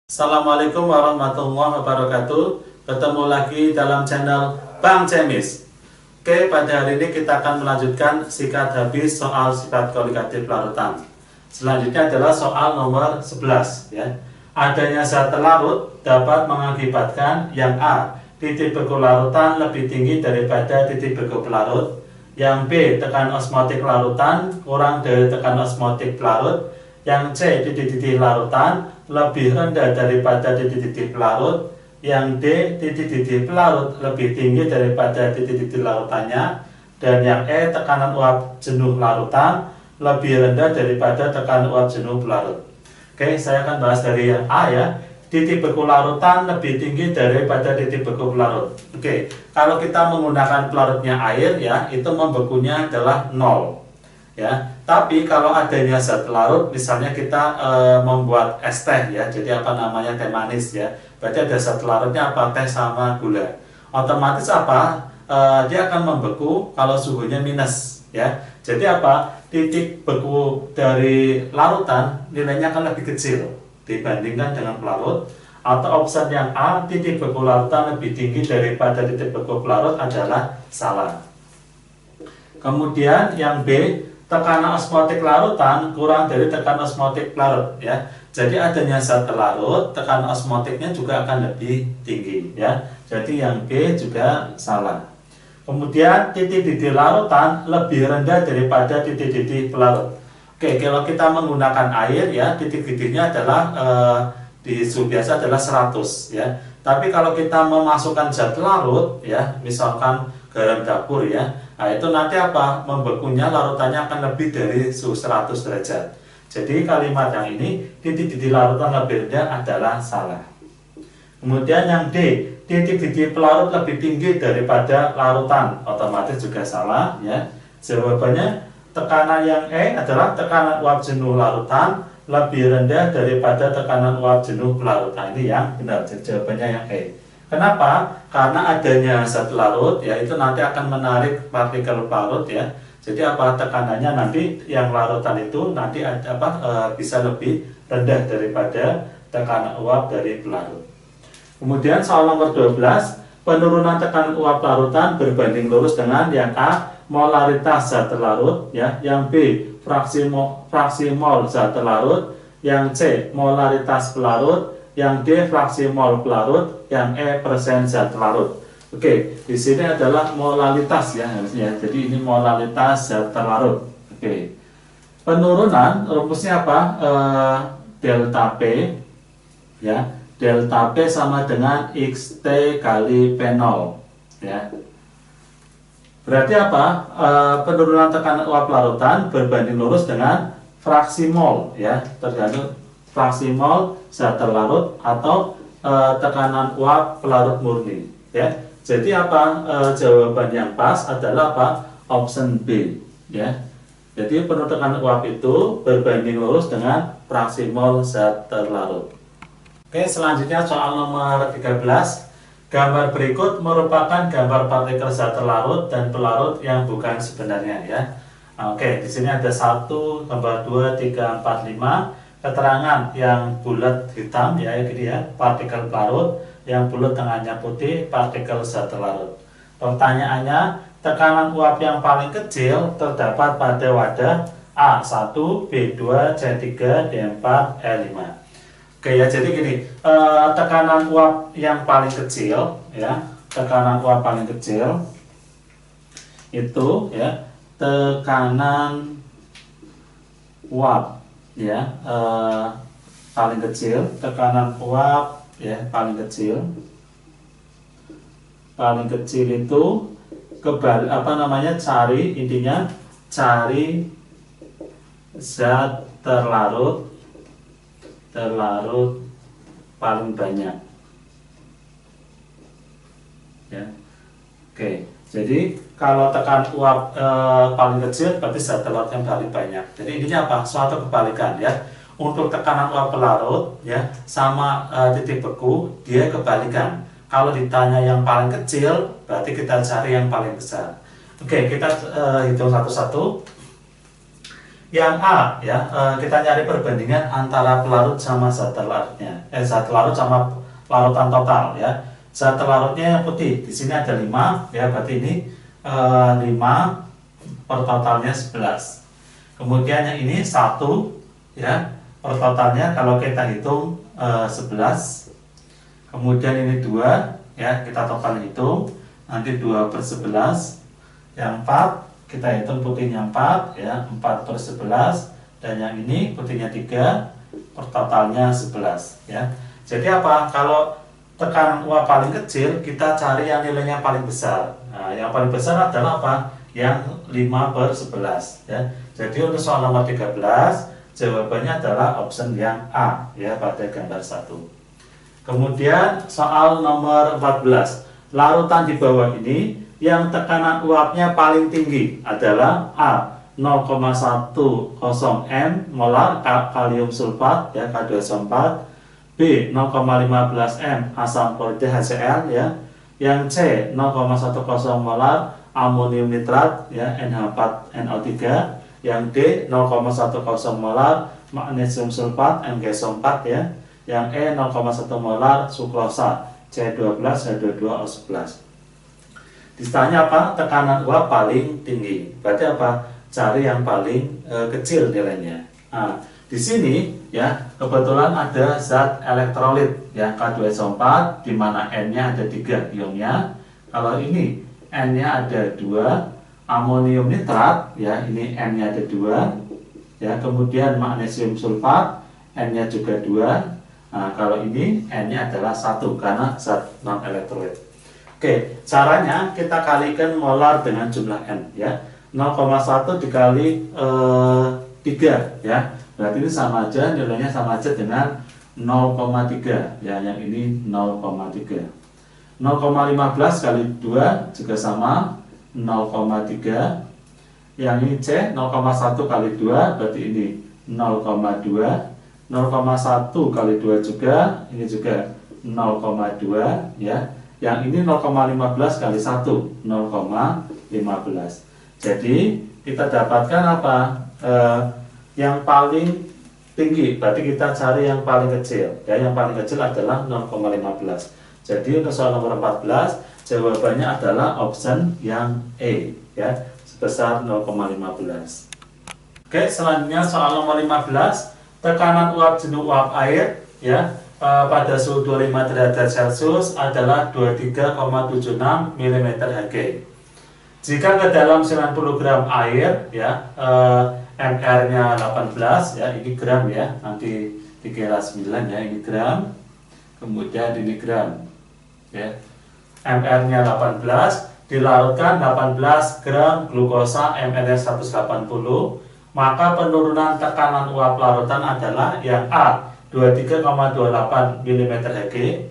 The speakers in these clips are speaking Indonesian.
Assalamualaikum warahmatullahi wabarakatuh. Ketemu lagi dalam channel Bang Cemis. Oke, pada hari ini kita akan melanjutkan sikat habis soal sifat kolikatif larutan. Selanjutnya adalah soal nomor 11 ya. Adanya zat larut dapat mengakibatkan yang A, titik beku larutan lebih tinggi daripada titik beku pelarut. Yang B, tekan osmotik larutan kurang dari tekan osmotik pelarut. Yang C, titik-titik larutan lebih rendah daripada titik-titik pelarut. Yang D, titik-titik pelarut lebih tinggi daripada titik-titik larutannya. Dan yang E, tekanan uap jenuh larutan lebih rendah daripada tekanan uap jenuh pelarut. Oke, saya akan bahas dari yang A ya. Titik beku larutan lebih tinggi daripada titik beku pelarut. Oke, kalau kita menggunakan pelarutnya air ya, itu membekunya adalah 0 ya. Tapi kalau adanya zat larut, misalnya kita membuat es teh ya, jadi apa namanya, teh manis ya, berarti ada zat larutnya apa, teh sama gula. Otomatis apa, dia akan membeku kalau suhunya minus ya. Jadi apa, titik beku dari larutan nilainya akan lebih kecil dibandingkan dengan pelarut. Atau opsi yang A, titik beku larutan lebih tinggi daripada titik beku pelarut adalah salah. Kemudian yang B, tekanan osmotik larutan kurang dari tekanan osmotik pelarut ya. Jadi adanya zat larut, tekanan osmotiknya juga akan lebih tinggi ya. Jadi yang B juga salah. Kemudian titik-titik larutan lebih rendah daripada titik-titik pelarut. Oke, kalau kita menggunakan air ya, titik-titiknya adalah di suhu biasa adalah 100 ya. Tapi kalau kita memasukkan zat larut ya, misalkan garam dapur ya, nah itu nanti apa, membekunya larutannya akan lebih dari suhu 100 derajat. Jadi kalimat yang ini, titik-titik larutan lebih rendah adalah salah. Kemudian yang D, titik-titik pelarut lebih tinggi daripada larutan, otomatis juga salah ya. Jawabannya tekanan yang E adalah tekanan uap jenuh larutan lebih rendah daripada tekanan uap jenuh pelarutan. Ini yang benar, jawabannya yang E. Kenapa? Karena adanya zat larut ya, itu nanti akan menarik partikel pelarut ya. Jadi apa, tekanannya nanti yang larutan itu nanti bisa lebih rendah daripada tekanan uap dari pelarut. Kemudian soal nomor 12, penurunan tekanan uap larutan berbanding lurus dengan yang A, molaritas zat larut ya, yang B, fraksi mol zat larut, yang C, molaritas pelarut, yang D, fraksi mol pelarut, yang E, persen zat larut. Oke, di sini adalah molalitas ya harusnya. Jadi ini molalitas zat larut. Oke. Penurunan rumusnya apa? Delta P ya. Delta P sama dengan XT kali P0 ya. Berarti apa? Penurunan tekanan uap larutan berbanding lurus dengan fraksi mol ya, tergantung fraksi mol zat larut atau tekanan uap pelarut murni ya. Jadi apa, jawaban yang pas adalah apa? Option B ya. Jadi penurunan tekanan uap itu berbanding lurus dengan fraksi mol zat larut. Oke, selanjutnya soal nomor 13. Gambar berikut merupakan gambar partikel zat larut dan pelarut yang bukan sebenarnya ya. Oke, di sini ada 1, gambar 2, 3, 4, 5. Keterangan yang bulat hitam ya, gini ya, partikel pelarut, yang bulat tengahnya putih, partikel zat larut. Pertanyaannya, tekanan uap yang paling kecil terdapat pada wadah A1, B2, C3, D4, E5. Oke ya, jadi gini, tekanan uap yang paling kecil ya, tekanan uap paling kecil itu ya, tekanan uap ya, paling kecil, tekanan uap ya, paling kecil itu cari, intinya cari zat terlarut paling banyak ya. Oke, jadi kalau tekanan uap paling kecil berarti zat larut yang paling banyak. Jadi intinya apa? Suatu kebalikan ya. Untuk tekanan uap pelarut ya sama titik beku, dia kebalikan. Kalau ditanya yang paling kecil, berarti kita cari yang paling besar. Oke, kita hitung satu-satu. Yang A ya, kita nyari perbandingan antara pelarut sama zat terlarutnya. Zat terlarut sama larutan total ya. Zat terlarutnya yang putih. Di sini ada 5 ya, berarti ini 5 per totalnya 11. Kemudian yang ini 1 ya, per totalnya kalau kita hitung 11. Kemudian ini 2 ya, kita total hitung nanti 2 per 11. Yang 4 kita hitung putihnya 4 ya, 4 per 11, dan yang ini putihnya 3, per totalnya 11 ya. Jadi apa? Kalau tekanan uap paling kecil, kita cari yang nilainya paling besar. Nah, yang paling besar adalah apa? Yang 5 per 11 ya. Jadi untuk soal nomor 13, jawabannya adalah option yang A ya, pada gambar 1. Kemudian soal nomor 14, larutan di bawah ini yang tekanan uapnya paling tinggi adalah A 0,10 m molar kalium sulfat ya, K2SO4, B 0,15 m asam klorida HCl ya, yang C 0,10 molar amonium nitrat ya, NH4NO3, yang D 0,10 molar magnesium sulfat MgSO4 ya, yang E 0,1 molar sukrosa C12H22O11. Ditanya apa? Tekanan uap paling tinggi. Berarti apa? Cari yang paling kecil nilainya. Nah, di sini ya kebetulan ada zat elektrolit ya, K2SO4, di mana N-nya ada 3 ionnya. Kalau ini N-nya ada 2, amonium nitrat ya, ini N-nya ada 2 ya. Kemudian magnesium sulfat, N-nya juga 2. Nah, kalau ini N-nya adalah 1 karena zat non elektrolit. Oke, caranya kita kalikan molar dengan jumlah N ya. 0,1 dikali 3 ya. Berarti ini sama aja, nilainya sama aja dengan 0,3 ya, yang ini 0,3. 0,15 kali 2 juga sama 0,3. Yang ini C 0,1 kali 2 berarti ini 0,2. 0,1 kali 2 juga, ini juga 0,2 ya. Yang ini 0,15 kali 1, 0,15. Jadi kita dapatkan apa? Yang paling tinggi, berarti kita cari yang paling kecil ya. Yang paling kecil adalah 0,15. Jadi untuk soal nomor 14, jawabannya adalah option yang E ya, sebesar 0,15. Oke, selanjutnya soal nomor 15, tekanan uap jenuh uap air ya, pada suhu 25 derajat Celcius adalah 23,76 mm Hg. Jika ke dalam 90 gram air ya, MR-nya 18 ya, ini gram ya, nanti dikira 9 ya, ini gram, kemudian ini gram ya. MR-nya 18, dilarutkan 18 gram glukosa MR-nya 180, maka penurunan tekanan uap larutan adalah yang A 23,28 mm Hg,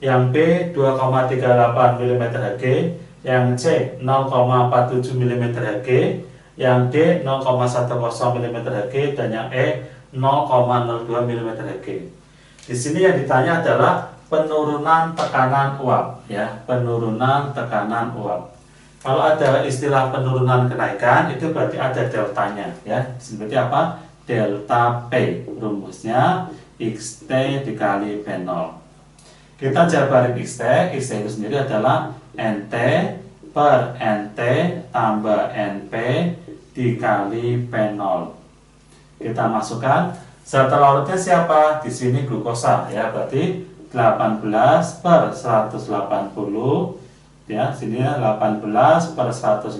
yang B 2,38 mm Hg, yang C 0,47 mm Hg, yang D 0,10 mm Hg, dan yang E 0,02 mm Hg. Di sini yang ditanya adalah penurunan tekanan uap ya, penurunan tekanan uap. Kalau ada istilah penurunan kenaikan itu berarti ada deltanya ya. Seperti apa? Delta P, rumusnya XT dikali P0. Kita jabarin XT itu sendiri adalah NT per NT tambah NP dikali P0. Kita masukkan zat larutnya siapa? Di sini glukosa ya, berarti 18 per 180 ya, sini 18 per 180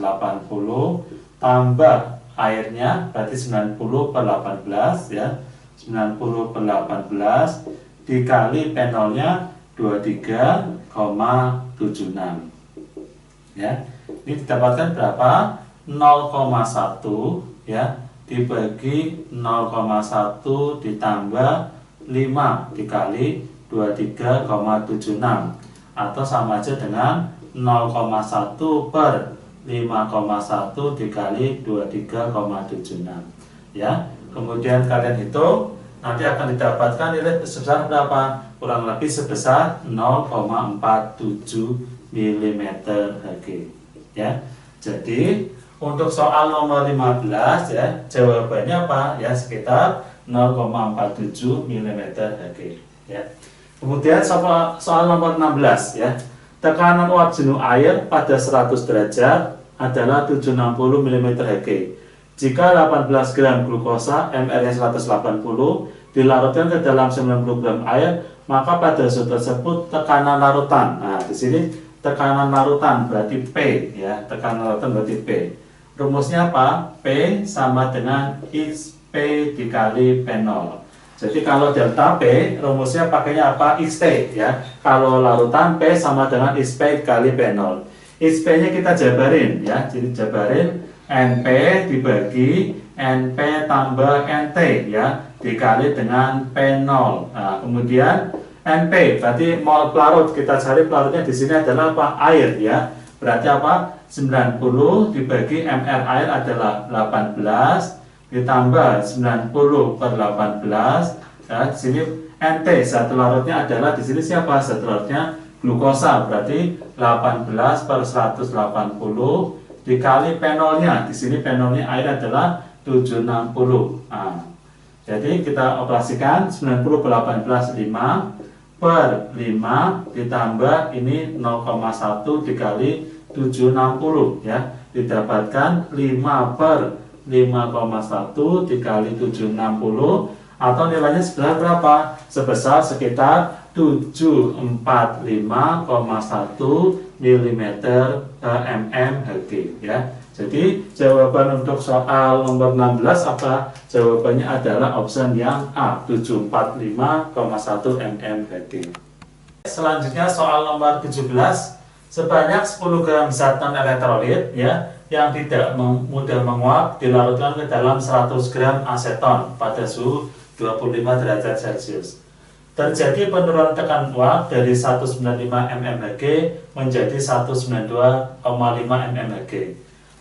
tambah airnya berarti 90 per 18 ya, 90 per 18 dikali P0 nya 23,76 ya. Ini didapatkan berapa? 0,1 ya, dibagi 0,1 ditambah 5 dikali 23,76, atau sama aja dengan 0,1 per 5,1 dikali 23,76 ya. Kemudian kalian hitung, nanti akan didapatkan nilai sebesar berapa? Kurang lebih sebesar 0,47 mm Hg ya. Jadi Untuk soal nomor 15 ya, jawabannya apa? Ya, sekitar 0,47 mm Hg ya. Kemudian soal nomor 16 ya. Tekanan uap jenuh air pada 100 derajat adalah 760 mm Hg. Jika 18 gram glukosa MR-nya 180 dilarutkan ke dalam 90 gram air, maka pada suhu tersebut tekanan larutan. Nah, di sini tekanan larutan berarti P ya, tekanan larutan berarti P. Rumusnya apa? P sama dengan XP dikali P0. Jadi kalau delta P, rumusnya pakainya apa? XT ya. Kalau larutan P sama dengan XP dikali P0. XP-nya kita jabarin ya. Jadi jabarin NP dibagi NP tambah NT ya, dikali dengan P0. Nah, kemudian NP berarti mol pelarut. Kita cari pelarutnya di sini adalah apa? Air ya. Berarti apa? 90 dibagi MR air adalah 18 ditambah 90 per 18 ya. Di sini NT zat larutnya adalah di sini siapa? Zat larutnya glukosa, berarti 18 per 180 dikali P0 nya. Di sini P0 nya air adalah 760. Nah, jadi kita operasikan 90 per 18 5 per 5 ditambah ini 0,1 dikali 760 ya, didapatkan 5 per 5,1 dikali 760 atau nilainya sebelah berapa? Sebesar sekitar 745,1 mm Hg ya. Jadi jawaban untuk soal nomor 16 apa? Jawabannya adalah option yang A, 745,1 Hg. Selanjutnya soal nomor 17. Sebanyak 10 gram zat non-elektrolit ya, yang tidak mudah menguap dilarutkan ke dalam 100 gram aseton pada suhu 25 derajat Celcius. Terjadi penurunan tekanan uap dari 195 mmHg menjadi 192,5 mmHg.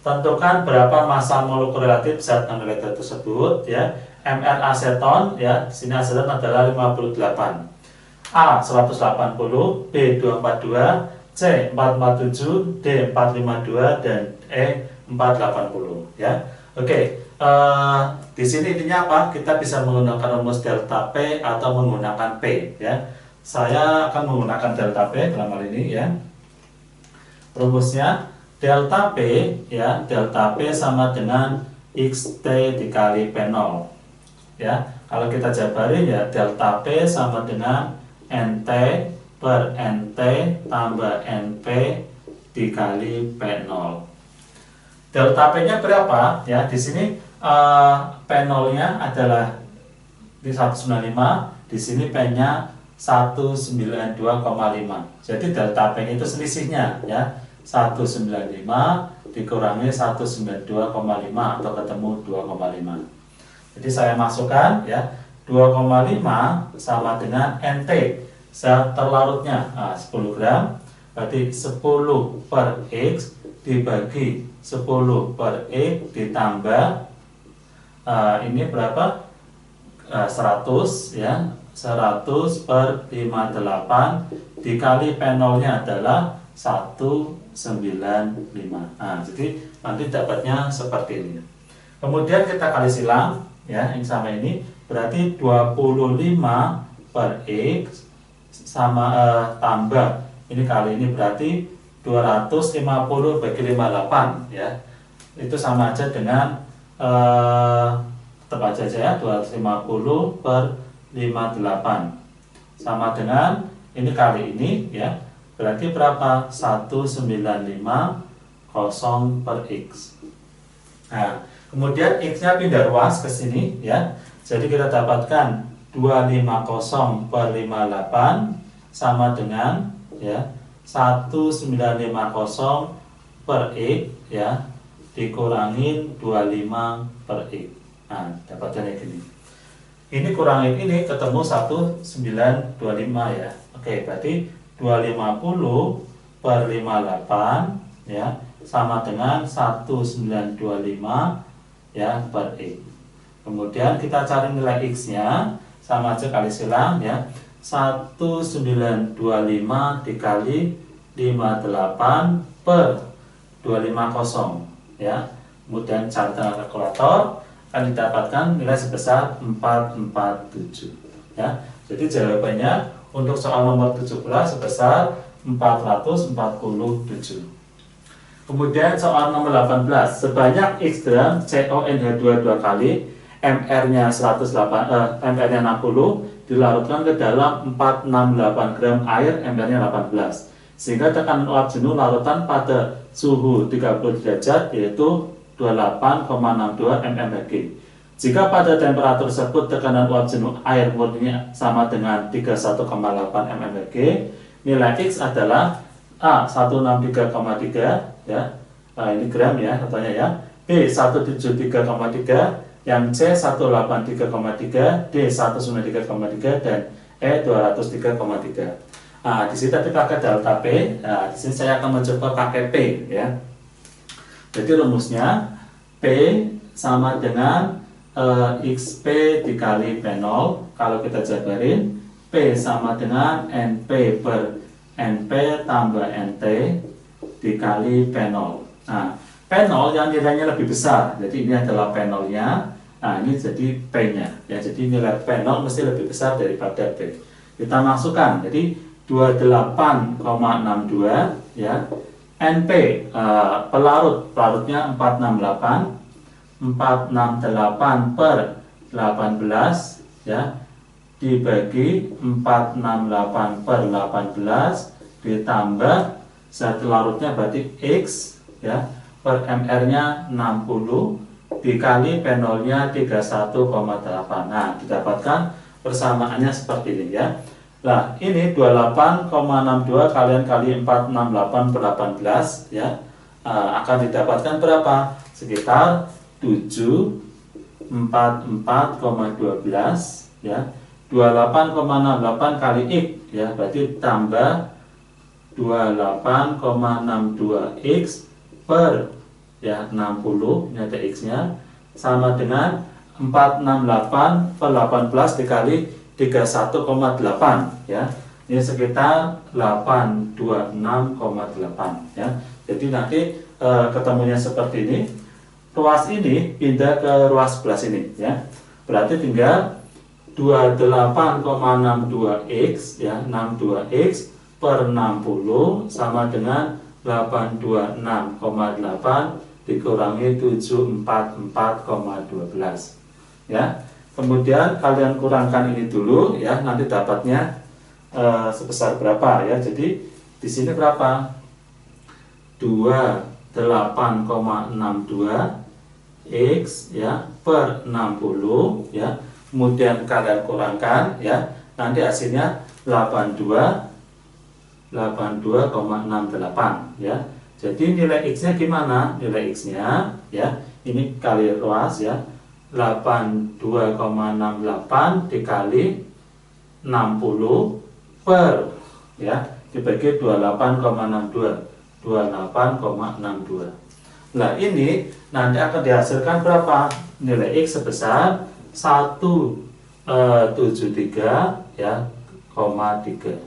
Tentukan berapa massa molekul relatif zat non-elektrolit tersebut ya. MR aseton ya, di sini aseton adalah 58. A 180, B 242, C 447, D 452 dan E 480 ya. Oke, di sini intinya apa? Kita bisa menggunakan rumus delta P atau menggunakan P ya. Saya akan menggunakan delta P dalam hal ini ya. Rumusnya delta P ya, delta P sama dengan XT dikali P0 ya. Kalau kita jabarin ya, delta P sama dengan NT per NT tambah NP dikali P0. Delta P-nya berapa? Ya, di sini P0-nya adalah di 195, di sini P-nya 192,5. Jadi delta P itu selisihnya ya. 195 dikurangi 192,5 atau ketemu 2,5. Jadi saya masukkan ya, 2,5 sama dengan NT zat terlarutnya 10 gram, berarti 10 per X dibagi 10 per X ditambah ini berapa? 100 ya, 100 per 58 dikali P0 nya adalah 195. Nah, jadi nanti dapatnya seperti ini. Kemudian kita kali silang ya, ini sama ini berarti 25 per X sama tambah ini kali ini berarti 250 bagi 58 ya. Itu sama aja dengan tetap aja ya, 250 per 58 sama dengan ini kali ini ya. Berarti berapa? 1950 per X. Nah, kemudian X-nya pindah ruas ke sini ya. Jadi kita dapatkan 250 per 58 sama dengan ya 1950 per X ya dikurangin 25 per X. Nah, dapatnya kayak gini. Ini kurangin ini ketemu 1925 ya. Oke, berarti 250 per 58 ya sama dengan 1925 ya per X. Kemudian kita cari nilai X-nya, sama aja kali silang ya. 1925 dikali 58 per 250 ya. Kemudian cari dengan kalkulator, akan didapatkan nilai sebesar 447. Ya. Jadi jawabannya untuk soal nomor 17 sebesar 447. Kemudian soal nomor 18, sebanyak X gram CONH2 dua kali, MR-nya 60 dilarutkan ke dalam 468 gram air, MR-nya 18. Sehingga tekanan uap jenuh larutan pada suhu 30 derajat yaitu 28,62 mmHg. Jika pada temperatur tersebut tekanan uap jenuh air murninya sama dengan 31,8 mmHg, nilai X adalah A 163,3 ya. Nah, ini gram ya katanya ya. B 173,3, yang C 183,3, D 193,3 dan E 203,3. Nah, di sini tadi pakai delta P. Nah, di sini saya akan mencoba pakai P ya. Jadi rumusnya P sama dengan XP dikali P0. Kalau kita jabarin, P sama dengan NP per NP tambah NT dikali P0. Nah, P0 yang nilainya lebih besar, jadi ini adalah P0-nya. Nah, ini jadi P-nya. Ya, jadi nilai P0 mesti lebih besar daripada P. Kita masukkan, jadi 28,62 ya. NP pelarutnya 468 per 18 ya, dibagi 468 per 18 ditambah zat larutnya berarti X ya, per MR-nya 60 dikali P0-nya 31,8. Nah, didapatkan persamaannya seperti ini ya. Nah, ini 28,62 kalian kali 468 per 18 ya, akan didapatkan berapa? Sekitar 744,12 ya. 28,68 kali X ya, berarti tambah 28,62 X per ya 60, ini ada X-nya, sama dengan 468 per 18 dikali 31,8 ya. Ini sekitar 826,8 ya. Jadi nanti ketemunya seperti ini. Ruas ini pindah ke ruas sebelah sini ya. Berarti tinggal 28,62 X ya, 62 X per 60 sama dengan 826,8 dikurangi 744,12 ya. Kemudian kalian kurangkan ini dulu ya, nanti dapatnya sebesar berapa ya. Jadi di sini berapa? 28,62 X ya per 60 ya. Kemudian kalian kurangkan ya, nanti hasilnya 82,68 ya. Jadi nilai X-nya gimana? Nilai X-nya ya, ini kali ruas ya, 82,68 dikali 60 per ya dibagi 28,62. Nah, ini nanti akan dihasilkan berapa? Nilai X sebesar 173 ya, 3.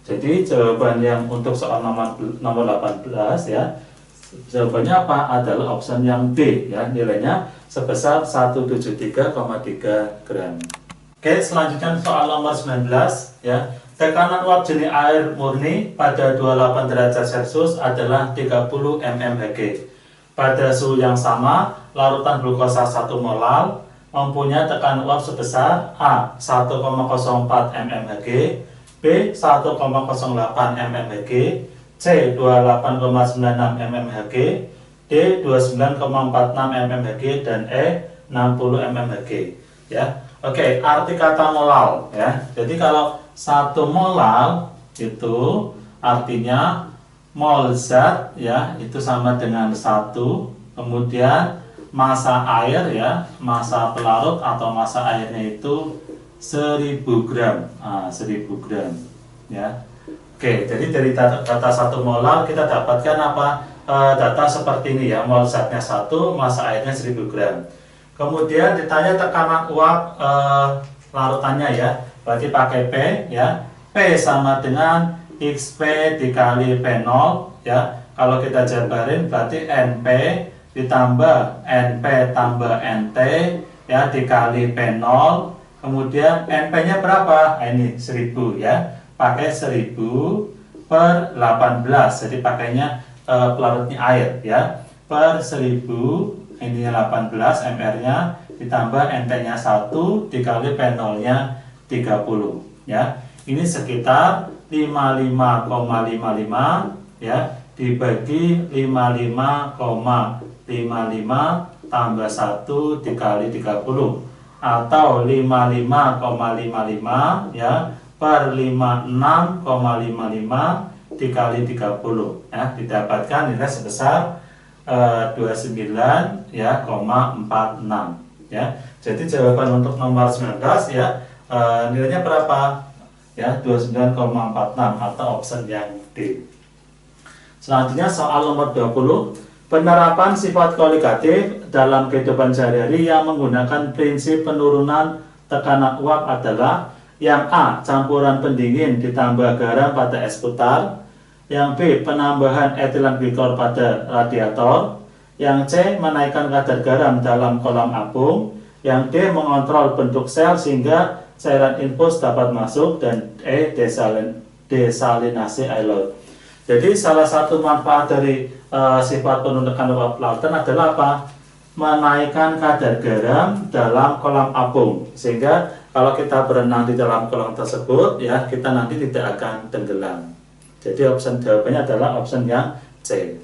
Jadi jawaban yang untuk soal nomor 18 ya, jawabannya apa? Adalah option yang D ya, nilainya sebesar 173,3 gram. Oke, selanjutnya soal nomor 19 ya. Tekanan uap jenis air murni pada 28 derajat Celcius adalah 30 mmHg. Pada suhu yang sama, larutan glukosa 1 molar mempunyai tekanan uap sebesar A 1,04 mmHg, B 1,08 mmHg, C 28,96 mmHg, D 29,46 mmHg dan E 60 mmHg ya. Oke, arti kata molar ya. Jadi kalau 1 molar itu artinya mol zat ya, itu sama dengan 1. Kemudian massa air ya, massa pelarut atau massa airnya itu 1000 gram. 1000 gram ya. Oke, jadi dari data 1 molar kita dapatkan apa? Data seperti ini ya, mol zatnya 1, massa airnya 1000 gram. Kemudian ditanya tekanan uap larutannya ya, berarti pakai P ya. P sama dengan XP dikali P0 ya. Kalau kita jabarin berarti NP ditambah NP tambah NT ya dikali P0, kemudian NP-nya berapa? Ini 1000 ya. Pakai 1000 per 18. Jadi pakainya pelarutnya air ya. Per 1000 ini 18 mR-nya ditambah NT-nya 1 dikali P0-nya 30 ya. Ini sekitar 55,55 ya dibagi 55,55 tambah 1 dikali 30 atau 55,55 ya per 56,55 dikali 30 ya didapatkan nilai sebesar 29 ya, 46 ya. Jadi jawaban untuk nomor 19 ya nilainya berapa? Ya 29,46 atau option yang D. Selanjutnya soal nomor 20, penerapan sifat koligatif dalam kehidupan sehari-hari yang menggunakan prinsip penurunan tekanan uap adalah yang A. Campuran pendingin ditambah garam pada es putar, yang B. Penambahan etilen glikol pada radiator, yang C. Menaikkan kadar garam dalam kolam apung, yang D. Mengontrol bentuk sel sehingga cairan infus dapat masuk, dan E. Desalinasi air laut. Jadi salah satu manfaat dari sifat penurunan tekanan uap lautan adalah apa? Menaikkan kadar garam dalam kolam apung, sehingga kalau kita berenang di dalam kolam tersebut ya kita nanti tidak akan tenggelam. Jadi option jawabannya adalah option yang C.